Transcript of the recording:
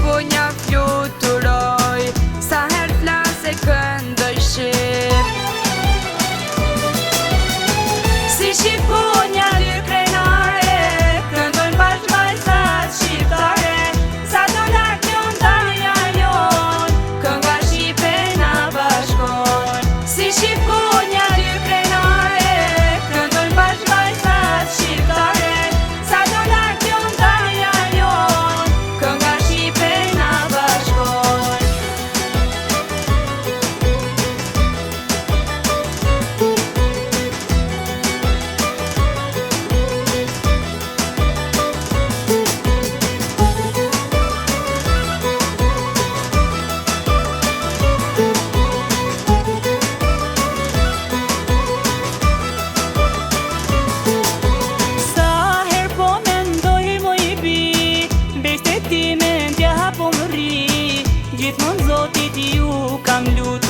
po nja fluturoj, sa her flase këndoj shqip. Si shqiponja dy krenare, këndojnë bashkë vajzat shqiptare, sa do lartë jon tanja jon, kënga shqipe na bashkon. Si shqiponja dy krenare, këndojnë bashkë vajzat shqiptare, sa do lartë jon tanja jon, kënga shqipe na bashkon. Gjithmonë Zotit ju kam lutur.